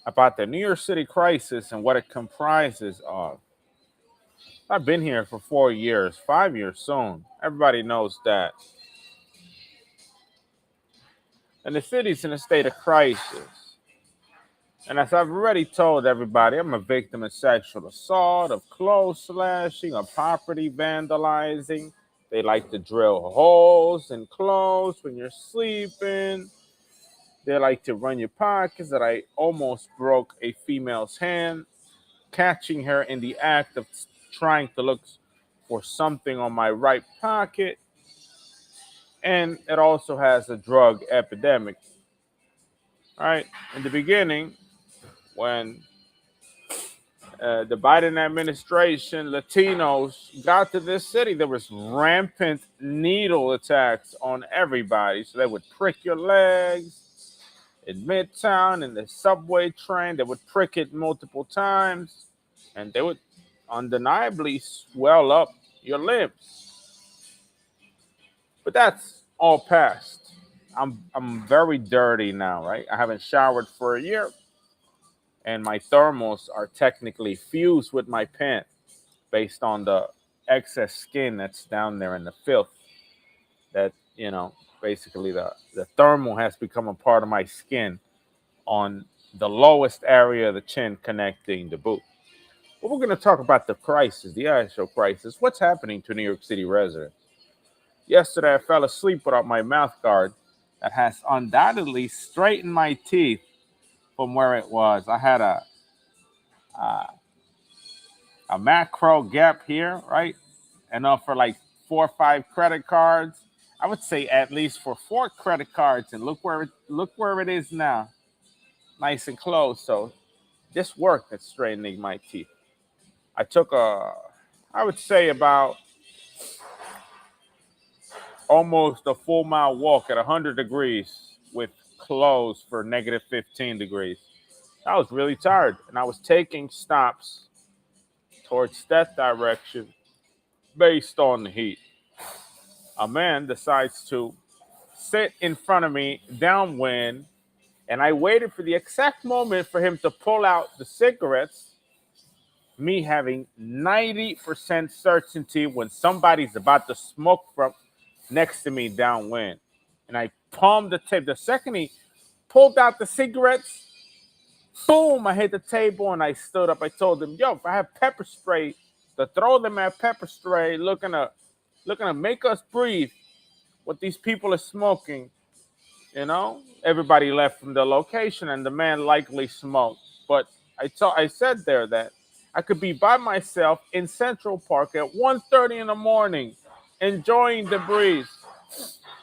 about the New York City crisis and what it comprises of. I've been here for 4 years, 5 years soon. Everybody knows that. And the city's in a state of crisis. And as I've already told everybody, I'm a victim of sexual assault, of clothes slashing, of property vandalizing. They like to drill holes in clothes when you're sleeping. They like to run your pockets. That I almost broke a female's hand, catching her in the act of trying to look for something on my right pocket. And it also has a drug epidemic. All right. In the beginning, when the Biden administration, Latinos got to this city, there was rampant needle attacks on everybody. So they would prick your legs in Midtown, in the subway train. They would prick it multiple times, and they would undeniably swell up your limbs. But that's all past. I'm very dirty now, right? I haven't showered for a year, and my thermals are technically fused with my pants based on the excess skin that's down there and the filth that, basically the thermal has become a part of my skin on the lowest area of the chin connecting the boot. But we're going to talk about the crisis, the actual crisis. What's happening to New York City residents? Yesterday, I fell asleep without my mouth guard that has undoubtedly straightened my teeth from where it was. I had a, a macro gap here, right? Enough for like 4 or 5 credit cards. I would say at least for 4 credit cards, and look where it is now, nice and close. So this worked at straightening my teeth. I took I would say about almost a full mile walk at 100 degrees with clothes for negative 15 degrees. I was really tired, and I was taking stops towards that direction based on the heat. A man decides to sit in front of me downwind, and I waited for the exact moment for him to pull out the cigarettes, me having 90% certainty when somebody's about to smoke from next to me downwind. And I palmed the tape. The second he pulled out the cigarettes, boom, I hit the table and I stood up. I told him, yo, if I have pepper spray, to throw them at pepper spray, looking to make us breathe what these people are smoking. Everybody left from the location, and the man likely smoked. But I said there that I could be by myself in Central Park at 1:30 in the morning, enjoying the breeze.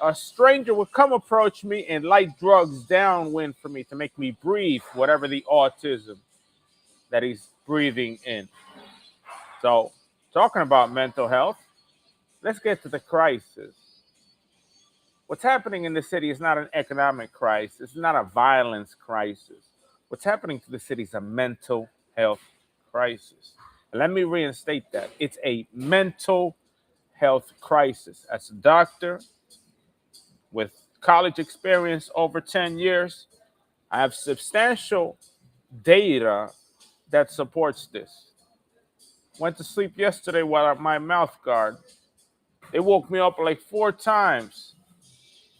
A stranger would come approach me and light drugs downwind for me to make me breathe whatever the autism that he's breathing in. So, talking about mental health, let's get to the crisis. What's happening in the city is not an economic crisis, it's not a violence crisis. What's happening to the city is a mental health crisis. And let me reinstate that. It's a mental health crisis. As a doctor with college experience over 10 years, I have substantial data that supports this. Went to sleep yesterday without my mouth guard. They woke me up like 4 times.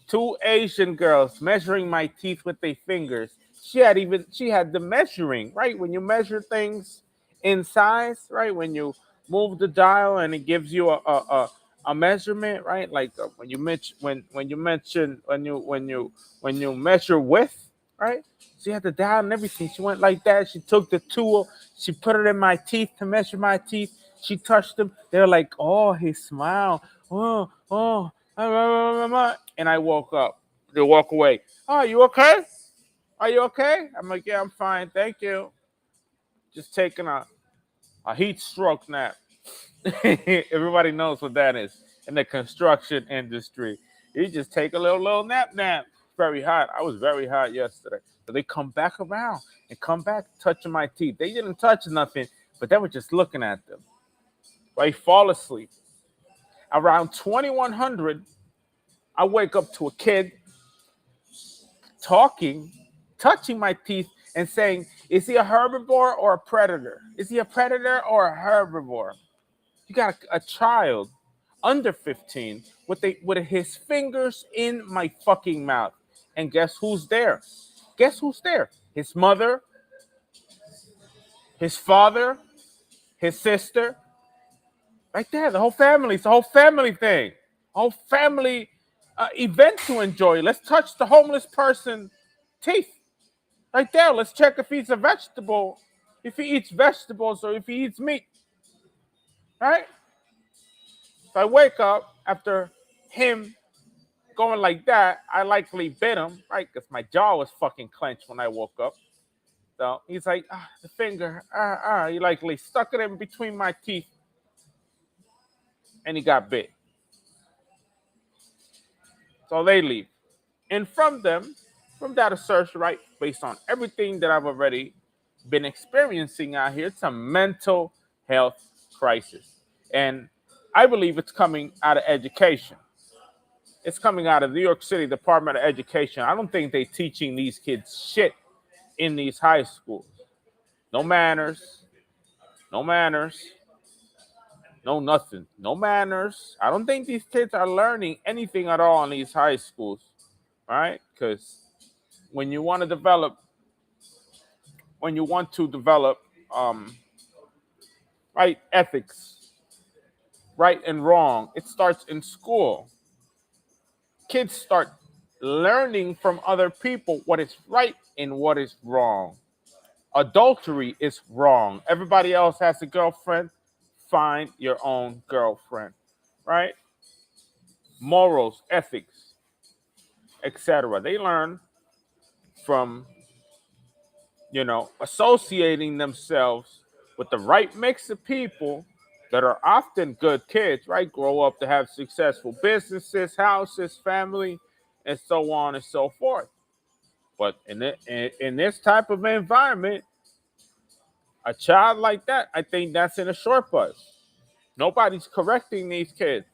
Two Asian girls measuring my teeth with their fingers. She had the measuring, right? When you measure things in size, right? When you move the dial and it gives you a measurement, right? Like when you measure width, right? She had the dial and everything. She went like that. She took the tool, she put it in my teeth to measure my teeth. She touched them. They're like, oh, he smiled. Oh, oh. And I woke up. They walk away. Oh, you okay? Are you okay? I'm like, yeah, I'm fine. Thank you. Just taking a heat stroke nap. Everybody knows what that is in the construction industry. You just take a little nap. Very hot. I was very hot yesterday. So they come back around and come back touching my teeth. They didn't touch nothing, but they were just looking at them. So I fall asleep. Around 2100, I wake up to a kid talking, touching my teeth, and saying, is he a herbivore or a predator? Is he a predator or a herbivore? You got a child under 15 with his fingers in my fucking mouth. And guess who's there? Guess who's there? His mother, his father, his sister. Right there, the whole family. It's a whole family thing. A whole family event to enjoy. Let's touch the homeless person's teeth. Right there. Let's check if he eats a vegetable, if he eats vegetables or if he eats meat. Right? If I wake up after him going like that, I likely bit him, right? Because my jaw was fucking clenched when I woke up. So he's like, the finger, He likely stuck it in between my teeth and he got bit. So they leave. And from that assertion, right, based on everything that I've already been experiencing out here, it's a mental health crisis. And I believe it's coming out of education. It's coming out of New York City Department of Education. I don't think they're teaching these kids shit in these high schools. No manners, no nothing, no manners. I don't think these kids are learning anything at all in these high schools, right? Because when you want to develop, right ethics, right and wrong, it starts in school. Kids start learning from other people what is right and what is wrong. Adultery is wrong. Everybody else has a girlfriend. Find your own girlfriend, right? Morals, ethics, etc. They learn from, associating themselves with the right mix of people that are often good kids, right? Grow up to have successful businesses, houses, family, and so on and so forth. But in this type of environment, a child like that, I think that's in a short bus. Nobody's correcting these kids.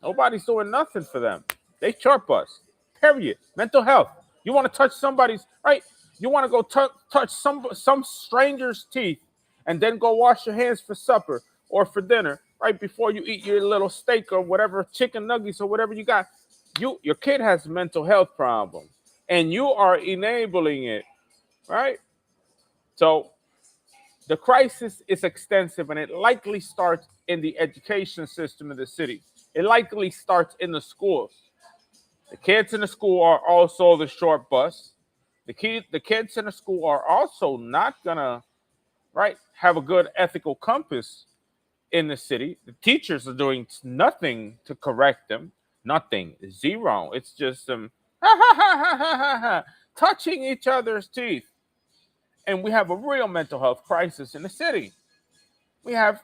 Nobody's doing nothing for them. They short bus. Period. Mental health. You want to touch somebody's right? You want to go touch some stranger's teeth and then go wash your hands for supper or for dinner, right before you eat your little steak or whatever, chicken nuggets or whatever you got. Your kid has mental health problems and you are enabling it, right? So the crisis is extensive and it likely starts in the education system of the city. It likely starts in the schools. The kids in the school are also the short bus. The kids in the school are also not gonna, right, have a good ethical compass in the city. The teachers are doing nothing to correct them. Nothing. Zero. It's just them touching each other's teeth. And we have a real mental health crisis in the city. We have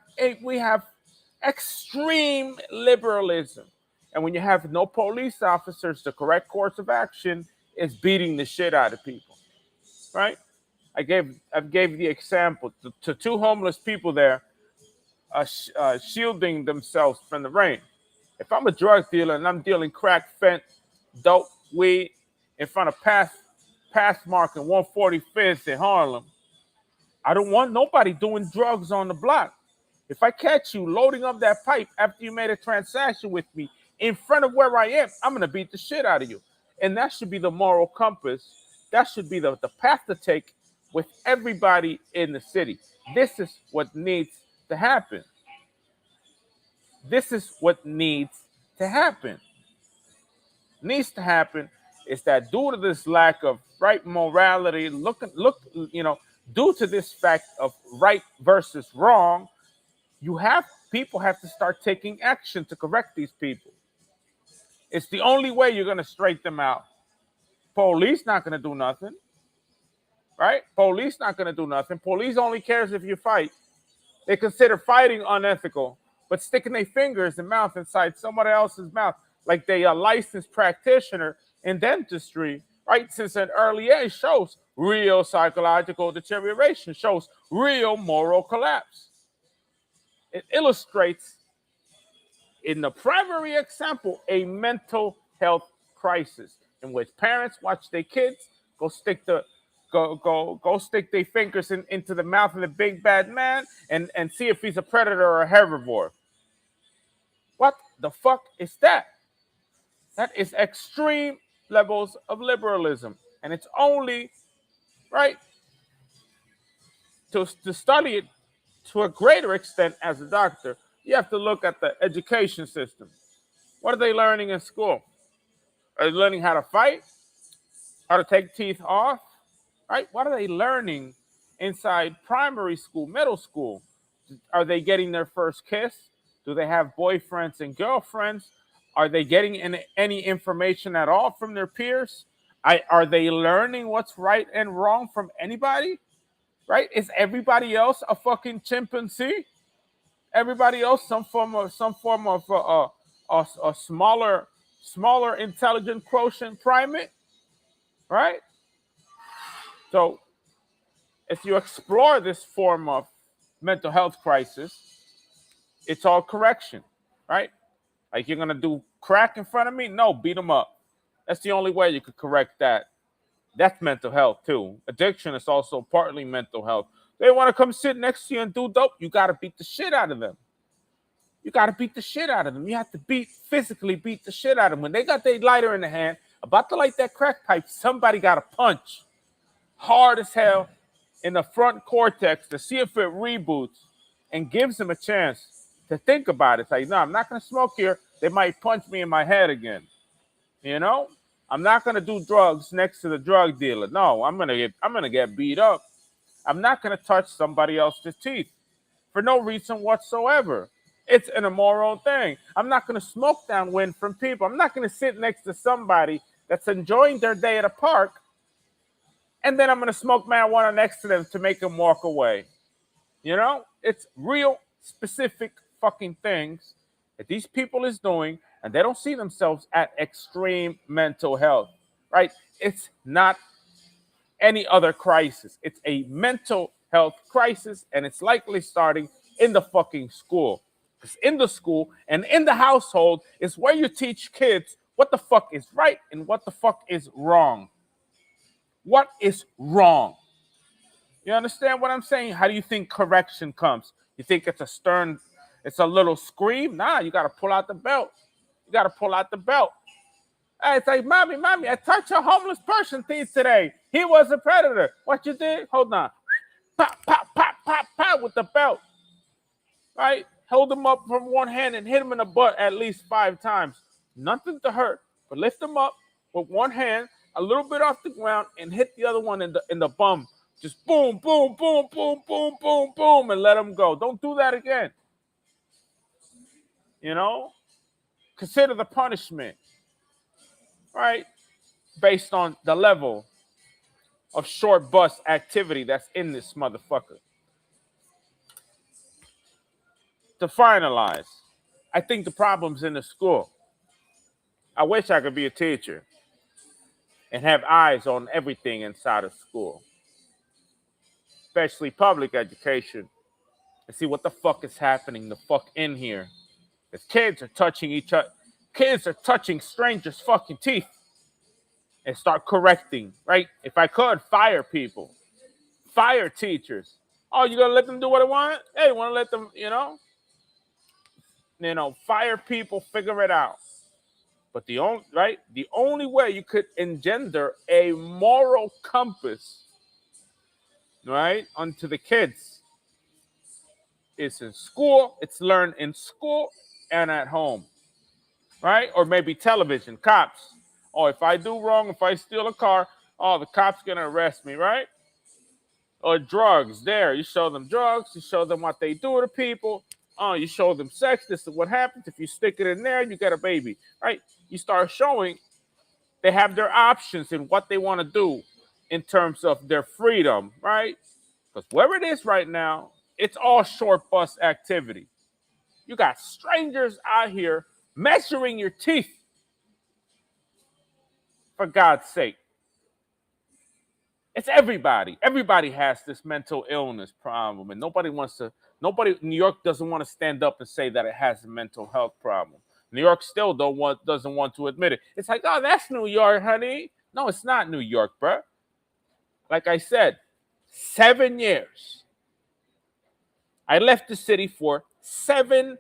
extreme liberalism. And when you have no police officers, the correct course of action is beating the shit out of people, right? I gave the example to two homeless people there shielding themselves from the rain. If I'm a drug dealer and I'm dealing crack, fent, dope, weed in front of Pathmark and 145th in Harlem, I don't want nobody doing drugs on the block. If I catch you loading up that pipe after you made a transaction with me in front of where I am, I'm going to beat the shit out of you. And that should be the moral compass. That should be the path to take with everybody in the city. This is what needs to happen. This is what needs to happen. Needs to happen is that due to this lack of right morality, due to this fact of right versus wrong, people have to start taking action to correct these people. It's the only way you're going to straighten them out. Police not going to do nothing, right? Police not going to do nothing. Police only cares if you fight. They consider fighting unethical, but sticking their fingers and mouth inside somebody else's mouth, like they a licensed practitioner in dentistry, right? Since an early age shows real psychological deterioration, shows real moral collapse. It illustrates, in the primary example, a mental health crisis in which parents watch their kids go go stick their fingers into the mouth of the big bad man and see if he's a predator or a herbivore. What the fuck is that? That is extreme levels of liberalism. And it's only, right, to study it to a greater extent as a doctor, you have to look at the education system. What are they learning in school? Are they learning how to fight? How to take teeth off? Right? What are they learning inside primary school, middle school? Are they getting their first kiss? Do they have boyfriends and girlfriends? Are they getting any information at all from their peers? Are they learning what's right and wrong from anybody? Right? Is everybody else a fucking chimpanzee? Everybody else some form of a smaller intelligent quotient primate, right? So if you explore this form of mental health crisis, it's all correction, right? Like, you're gonna do crack in front of me? No, beat them up. That's the only way you could correct that. That's mental health too. Addiction is also partly mental health. They want to come sit next to you and do dope. You got to beat the shit out of them. You got to beat the shit out of them. You have to physically beat the shit out of them. When they got their lighter in the hand, about to light that crack pipe, somebody got to punch hard as hell in the front cortex to see if it reboots and gives them a chance to think about it. It's like, no, I'm not going to smoke here. They might punch me in my head again. You know? I'm not going to do drugs next to the drug dealer. No, I'm going to get beat up. I'm not going to touch somebody else's teeth for no reason whatsoever. It's an immoral thing. I'm not going to smoke downwind from people. I'm not going to sit next to somebody that's enjoying their day at a park, and then I'm going to smoke marijuana next to them to make them walk away. You know? It's real specific fucking things that these people is doing, and they don't see themselves at extreme mental health, right? It's not any other crisis. It's a mental health crisis, and it's likely starting in the fucking school. Because in the school and in the household is where you teach kids what the fuck is right and what the fuck is wrong. What is wrong? You understand what I'm saying? How do you think correction comes? You think it's a little scream? Nah, you got to pull out the belt. You got to pull out the belt. Hey, it's like, mommy, I touched a homeless person teeth today. He was a predator. What you did? Hold on. Pop, pop, pop, pop, pop with the belt. Right? Hold him up from one hand and hit him in the butt at least 5 times. Nothing to hurt, but lift him up with one hand, a little bit off the ground, and hit the other one in the bum. Just boom, boom, boom, boom, boom, boom, boom, and let him go. Don't do that again. You know? Consider the punishment, right? Based on the level of short bus activity that's in this motherfucker. To finalize, I think the problem's in the school. I wish I could be a teacher and have eyes on everything inside of school, especially public education, and see what the fuck is happening the fuck in here. Because kids are touching each other. Kids are touching strangers' fucking teeth and start correcting, right? If I could, fire people. Fire teachers. Oh, you gonna let them do what they want? Hey, want to let them, fire people, figure it out. But the only way you could engender a moral compass, right, onto the kids is in school. It's learned in school and at home, right? Or maybe television, cops. Oh, if I do wrong, if I steal a car, oh, the cop's gonna arrest me, right? Or drugs. There, you show them drugs. You show them what they do to people. Oh, you show them sex. This is what happens if you stick it in there. You get a baby, right? You start showing they have their options in what they want to do in terms of their freedom, right? Because wherever it is right now, it's all short bus activity. You got strangers out here measuring your teeth. For God's sake. It's everybody. Everybody has this mental illness problem, and New York doesn't want to stand up and say that it has a mental health problem. New York still doesn't want to admit it. It's like, oh, that's New York, honey. No, it's not New York, bro. Like I said, 7 years. I left the city for 7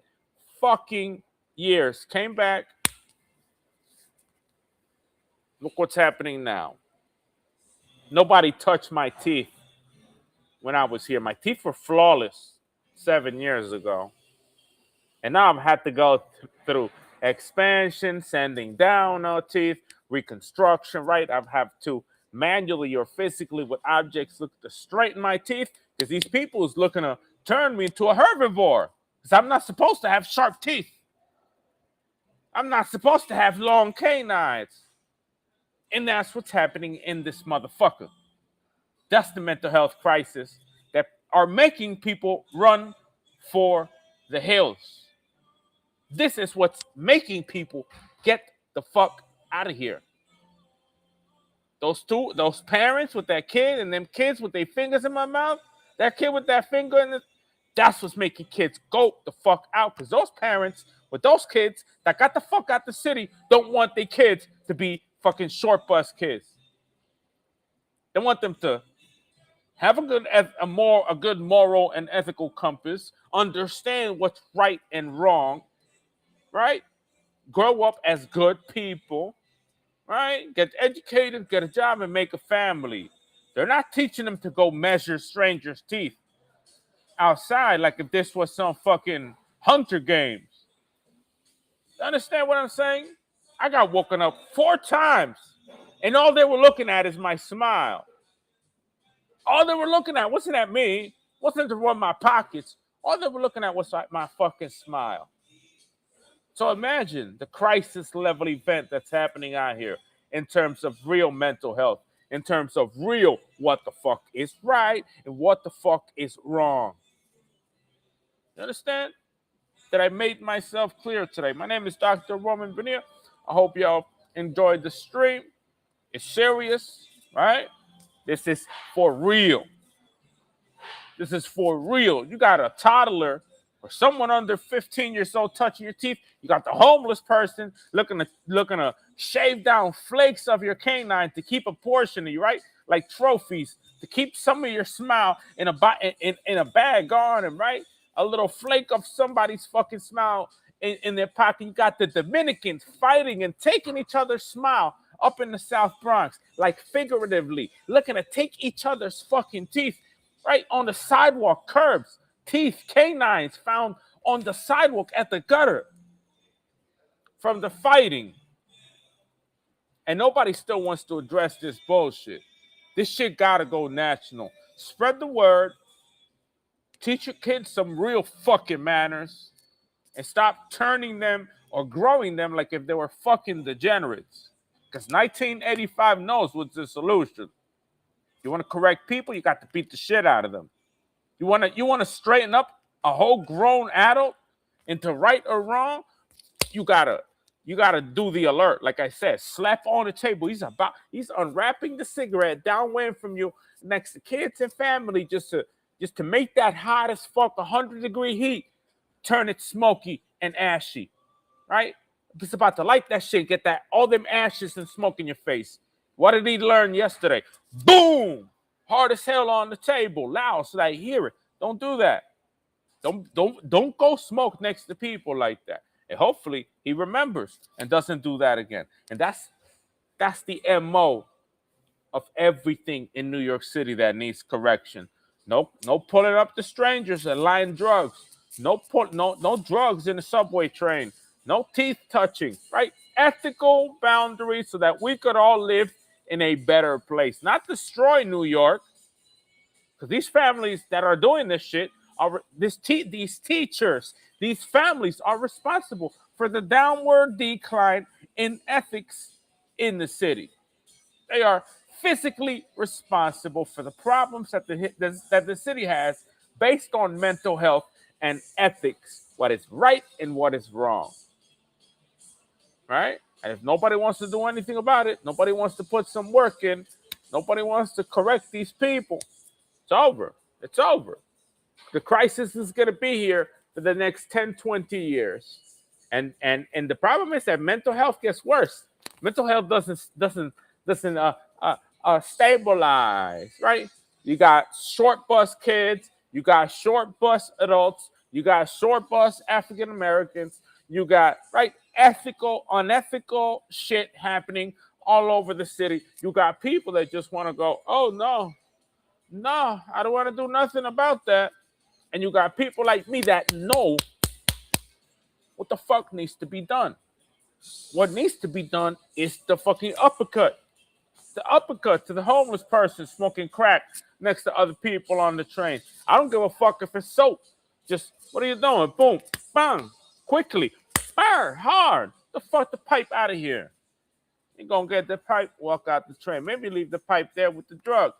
fucking years. Came back. Look what's happening now. Nobody touched my teeth when I was here. My teeth were flawless 7 years ago. And now I've had to go through expansion, sanding down teeth, reconstruction, right? I've had to manually or physically with objects look to straighten my teeth because these people is looking to turn me into a herbivore because I'm not supposed to have sharp teeth. I'm not supposed to have long canines. And that's what's happening in this motherfucker. That's the mental health crisis that are making people run for the hills. This is what's making people get the fuck out of here. Those parents with that kid and them kids with their fingers in my mouth, that kid with that finger in it, that's what's making kids go the fuck out. Because those parents with those kids that got the fuck out the city don't want their kids to be fucking short bus kids. They want them to have a good moral and ethical compass, understand what's right and wrong, right? Grow up as good people, right? Get educated, get a job, and make a family. They're not teaching them to go measure strangers' teeth outside like if this was some fucking Hunter Games. You understand what I'm saying? I got woken up 4 times, and all they were looking at is my smile. All they were looking at wasn't at me, wasn't to run my pockets. All they were looking at was like my fucking smile. So imagine the crisis level event that's happening out here in terms of real mental health, in terms of real what the fuck is right and what the fuck is wrong. You understand? That I made myself clear today. My name is Dr. Roman Bonilla. I hope y'all enjoyed the stream. It's serious, right? This is for real. This is for real. You got a toddler or someone under 15 years old touching your teeth. You got the homeless person looking to shave down flakes of your canine to keep a portion of you, right? Like trophies to keep some of your smile in a bag on and right? A little flake of somebody's fucking smile in their pocket. You got the Dominicans fighting and taking each other's smile up in the South Bronx, like figuratively, looking to take each other's fucking teeth, right? On the sidewalk, curbs, teeth, canines found on the sidewalk at the gutter from the fighting. And nobody still wants to address this bullshit. This shit gotta go national. Spread the word. Teach your kids some real fucking manners and stop turning them or growing them like if they were fucking degenerates. Because 1985 knows what's the solution. You want to correct people, you got to beat the shit out of them. You want to straighten up a whole grown adult into right or wrong, you gotta do the alert. Like I said, slap on the table. He's unwrapping the cigarette downwind from you next to kids and family just to make that hot as fuck 100-degree heat turn it smoky and ashy, right? It's about to light that shit, get that all them ashes and smoke in your face. What did he learn yesterday? Boom! Hard as hell on the table, loud so that I hear it. Don't do that. Don't go smoke next to people like that. And hopefully he remembers and doesn't do that again. And that's the MO of everything in New York City that needs correction. No pulling up the strangers and lying drugs. No drugs in the subway train. No teeth touching, right? Ethical boundaries so that we could all live in a better place. Not destroy New York. Because these families that are doing this shit, these teachers, these families are responsible for the downward decline in ethics in the city. They are physically responsible for the problems that the city has based on mental health and ethics, what is right and what is wrong. Right? And if nobody wants to do anything about it, nobody wants to put some work in, nobody wants to correct these people, it's over. It's over. The crisis is going to be here for the next 10, 20 years. And the problem is that mental health gets worse. Mental health doesn't stabilized, right? You got short bus kids, you got short bus adults, you got short bus African Americans, you got right ethical, unethical shit happening all over the city. You got people that just want to go, oh no, I don't want to do nothing about that. And you got people like me that know what the fuck needs to be done. What needs to be done is the fucking uppercut. The uppercut to the homeless person smoking crack next to other people on the train. I don't give a fuck if it's soap. Just, what are you doing? Boom, bang, quickly, fire, hard. The fuck the pipe out of here. You're going to get the pipe, walk out the train. Maybe leave the pipe there with the drugs.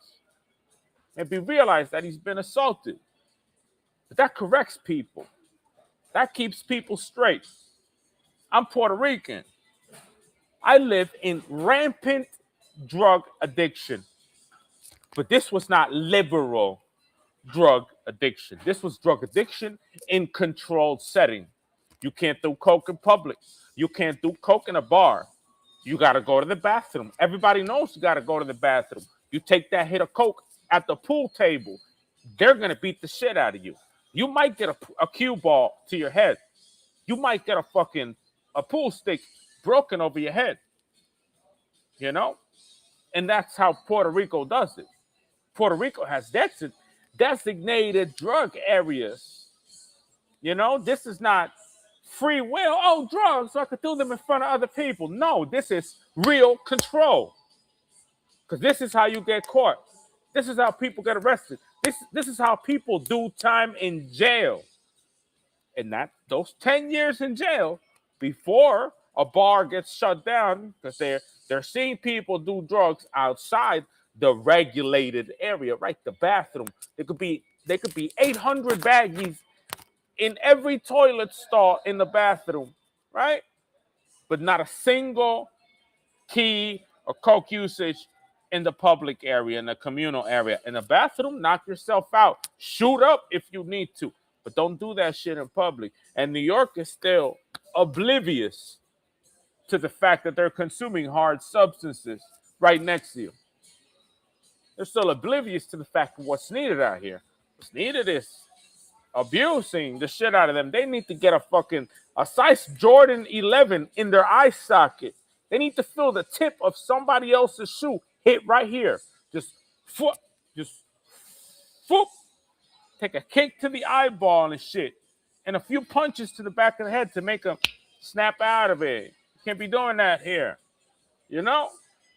Maybe realize that he's been assaulted. But that corrects people. That keeps people straight. I'm Puerto Rican. I live in rampant drug addiction. But this was not liberal drug addiction. This was drug addiction in controlled setting. You can't do coke in public. You can't do coke in a bar. You got to go to the bathroom. Everybody knows you got to go to the bathroom. You take that hit of coke at the pool table, they're going to beat the shit out of you. You might get a cue ball to your head. You might get a pool stick broken over your head. You know? And that's how Puerto Rico does it. Puerto Rico has designated drug areas. You know, this is not free will. Oh, drugs, so I could do them in front of other people. No, this is real control. Because this is how you get caught. This is how people get arrested. This is how people do time in jail. And those 10 years in jail before a bar gets shut down, because they're seeing people do drugs outside the regulated area, right? The bathroom. There could be 800 baggies in every toilet stall in the bathroom, right? But not a single key or coke usage in the public area, in the communal area. In the bathroom, knock yourself out. Shoot up if you need to, but don't do that shit in public. And New York is still oblivious to the fact that they're consuming hard substances right next to you. They're still oblivious to the fact of what's needed out here. What's needed is abusing the shit out of them. They need to get a size Jordan 11 in their eye socket. They need to feel the tip of somebody else's shoe hit right here. Just foot, take a kick to the eyeball and shit, and a few punches to the back of the head to make them snap out of it. You can't be doing that here, you know?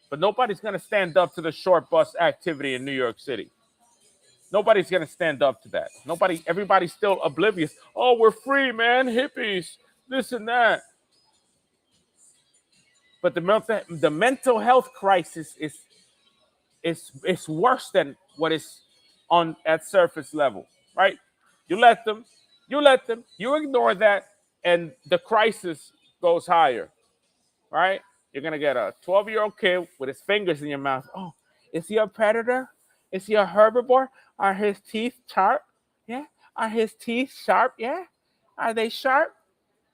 But nobody's going to stand up to the short bus activity in New York City. Nobody's going to stand up to that. Everybody's still oblivious. Oh, we're free, man. Hippies, this and that. But the mental health crisis is worse than what is on at surface level, right? You let them, you ignore that, and the crisis goes higher, right? You're going to get a 12-year-old kid with his fingers in your mouth. Oh, is he a predator? Is he a herbivore? Are his teeth sharp? Yeah. Are his teeth sharp? Yeah. Are they sharp?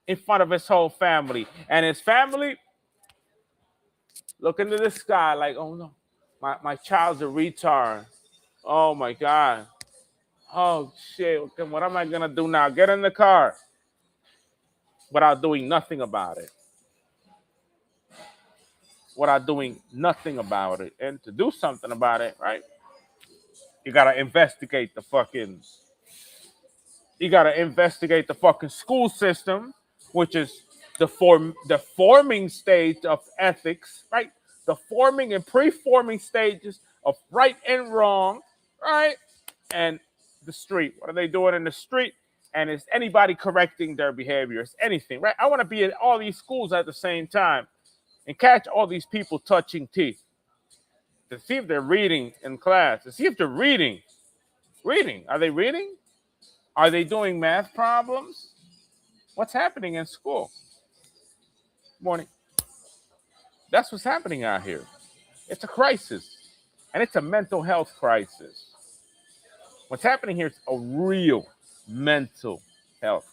In front of his whole family. And his family look into the sky like, oh no, my child's a retard. Oh my God. Oh shit. What am I going to do now? Get in the car. Without doing nothing about it. Without doing nothing about it. And to do something about it, right? You gotta investigate the fucking school system, which is the forming stage of ethics, right? The forming and pre-forming stages of right and wrong, right? And the street. What are they doing in the street? And is anybody correcting their behaviors? Anything, right? I want to be at all these schools at the same time and catch all these people touching teeth. To see if they're reading in class. To see if they're reading. Reading. Are they reading? Are they doing math problems? What's happening in school? Morning. That's what's happening out here. It's a crisis. And it's a mental health crisis. What's happening here is a real mental health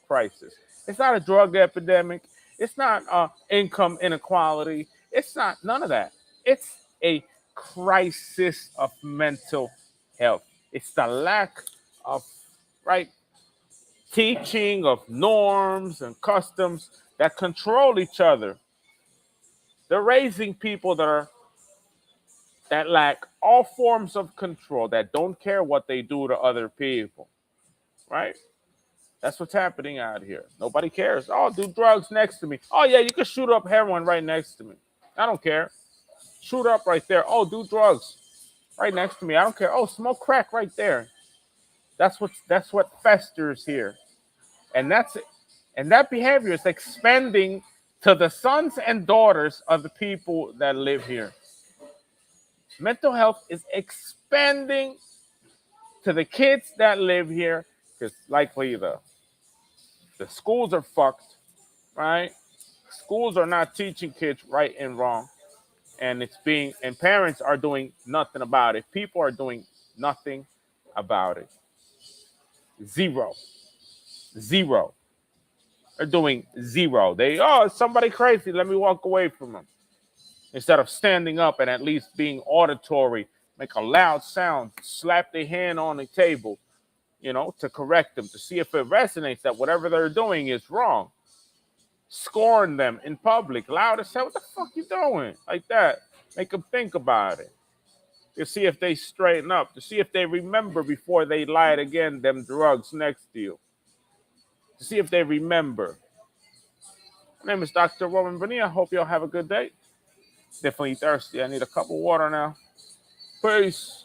crisis. It's not a drug epidemic. It's not income inequality. It's not none of that. It's a crisis of mental health. It's the lack of right teaching of norms and customs that control each other. They're raising people that lack all forms of control, that don't care what they do to other people. Right? That's what's happening out here. Nobody cares. Oh, do drugs next to me. Oh yeah, you can shoot up heroin right next to me. I don't care. Shoot up right there. Oh, do drugs right next to me. I don't care. Oh, smoke crack right there. That's what festers here. And that behavior is expanding to the sons and daughters of the people that live here. Mental health is expanding to the kids that live here because likely the schools are fucked, right? Schools are not teaching kids right and wrong, and parents are doing nothing about it. People are doing nothing about it. Zero. Zero. They're doing zero. Somebody crazy. Let me walk away from them. Instead of standing up and at least being auditory, make a loud sound, slap their hand on the table, to correct them, to see if it resonates that whatever they're doing is wrong. Scorn them in public, loud as hell. What the fuck you doing? Like that. Make them think about it. To see if they straighten up, to see if they remember before they lied again, them drugs next to you. To see if they remember. My name is Dr. Roman Bonilla. I hope y'all have a good day. Definitely thirsty. I need a cup of water now. Peace.